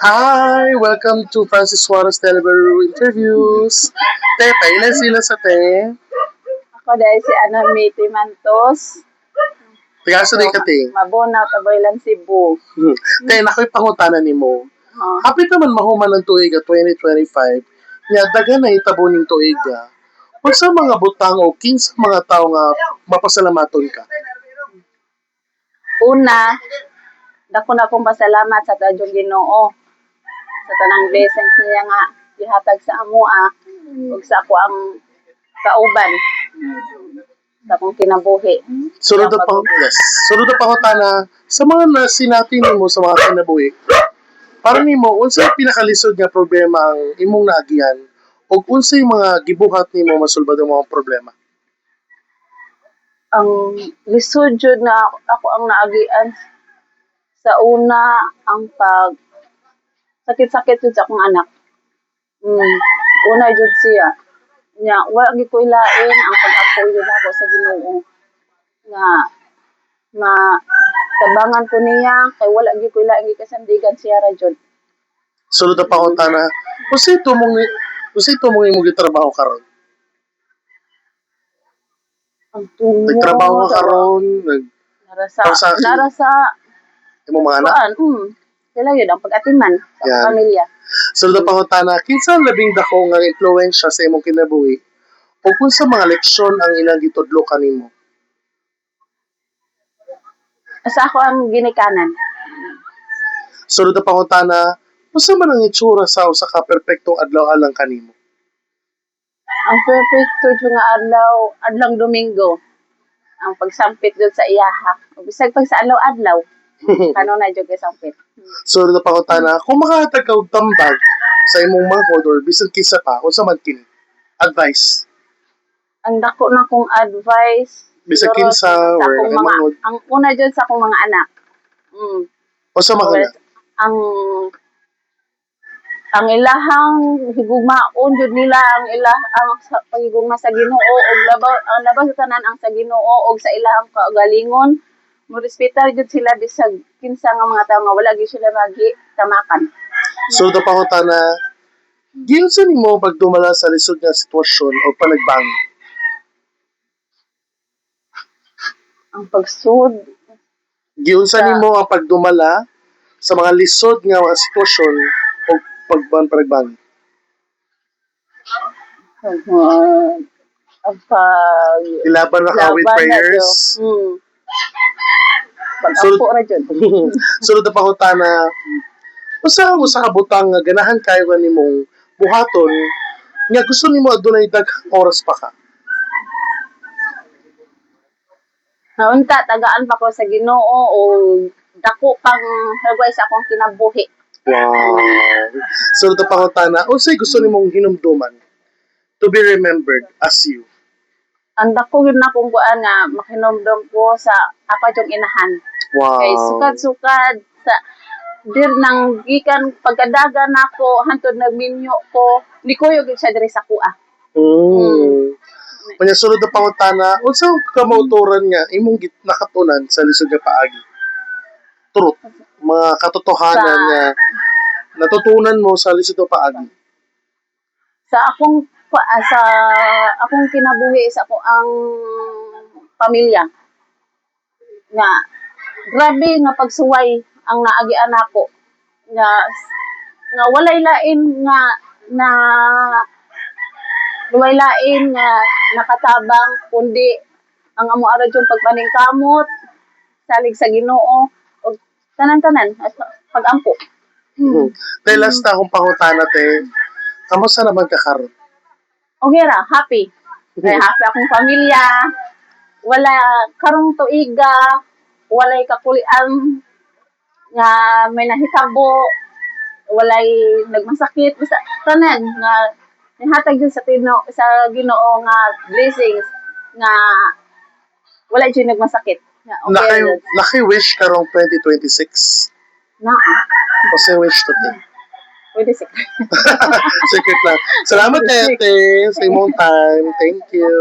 Hi! Welcome to Francis Suarez Delivery Interviews. Te, pailan sila sa te. Ako dahil si Ana Miti Mantos. Tigaso di ka te. Mabunaw taboy lang Cebu. Te, nakoy pangutana ni mo. Oh. Hapit naman mahuman ng tuig 2025. Nga dagan na itabo ning tuig. Kung sa mga butang o sa mga tao nga mapasalamaton ka. Una, dako na akong pasalamat sa Tadyong Ginoo sa tanang blessings niya nga gihatag sa amoa ug sa ako ang kauban sa akong kinabuhi. Sunod na yes. Sunod na pangutana sa mga nasinatin mo sa mga kinabuhi. Para nimo unsay pinakalisod nga problema ang imong naagihan o unsay mga gibuhat nimo masulbad ang mga problema? Ang lisod jud na ako ang naagian sa una ang pag sakit-sakit jud sa akong anak. Una jud siya. Nya wa gyud ko ilain ang pag-ampo jud ako sa Ginoo nga tabangan ko niya kay wala gyud ko ilain gikasandigan siya ra jud. Sulod na pangutana, unsay tumong imong gitrabaho karon? Ang tumo Nagtrabaho ka karon, nara sa imong mga anak? Sila yun ang pag-atiman sa Yan. pamilya. Sulod na pangutana, kinsa ang labing dako nga impluwensya sa imong kinabuhi o kung sa mga leksyon ang ilang gitudlo kanimo? Sa ako ang ginikanan. Sulod na pangutana, unsa man ang itsura sa usa ka perpektong adlaw alang kanimo? Ang perfecto jud nga adlong Domingo. Ang pagsampit jud sa iyaha. Ug bisag pag sa adlaw-adlaw, kano na jud kay sampit. Sulod na pangutana, kung makahatag ka og tambag sa imong manghod or bisan kinsa pa, unsa man kini? Advice. Ang dako na kong advice Bisag siguro kinsa sa or akong mga manghod. ang una jud sa akong mga anak. Unsa man kana? Ang ilahang higugmaon jud nila ang sa pagigugma sa Ginoo ug labaw sa tanan ang sa Ginoo ug sa ilahang kaugalingon mo respetar jud sila bisag kinsa nga mga tawo nga wala gyud sila tamakan. Sulod na pangutana, giunsa nimo pagdumala sa lisod nga sitwasyon o panagbangi? Ang pagsud Giunsa nimo ang pagdumala sa mga lisod nga mga sitwasyon o panagbangi? ang pag Ilaban na ka with prayers. Pag-ampo ra jud. Sulod na pangutana, usa ka butang nga ganahan kayo kanimong buhaton nga gusto nimo adunay daghang oras pa ka? Naunta tagaan pa ko sa Ginoo o dako pang hagway sa akong kinabuhi. Wow. Sulod na pangutana, unsay gusto nimong hinumduman to be remembered as you? Ang dako yun na kung kuan nga makinomdom ko sa ako yung inahan. Wow. Kay sukad-sukad sa dir nang gikan pagkadaga nako hantod nagminyo ko ni kuyo gid siya diri sa kuha. Kanya sulod na pangutana, unsa ang kamauturan nga imong nakatunan sa lisod nga paagi? Truth, mga katotohanan nga natutunan mo sa lisod nga paagi. Sa akong kinabuhi sa ako ang pamilya nga grabe nga pagsuway ang naagian nako nga walay lain nga nakatabang kundi ang amo ara yung pagpaningkamot salig sa Ginoo ug tanan-tanan pag-ampo. Kay last na akong pangutana te, kamusta naman ka karon? Okay ra, happy. Kay happy akong pamilya. Wala karong tuiga, walay kakulian nga may nahitabo, walay nagmasakit basta tanan nga nihatag jud sa Ginoo nga blessings nga wala jud nagmasakit. Okay. Naki-wish karong 2026? Kasi wish to te. Pwede secret. Secret lang. Salamat ate sa imong time. Thank you.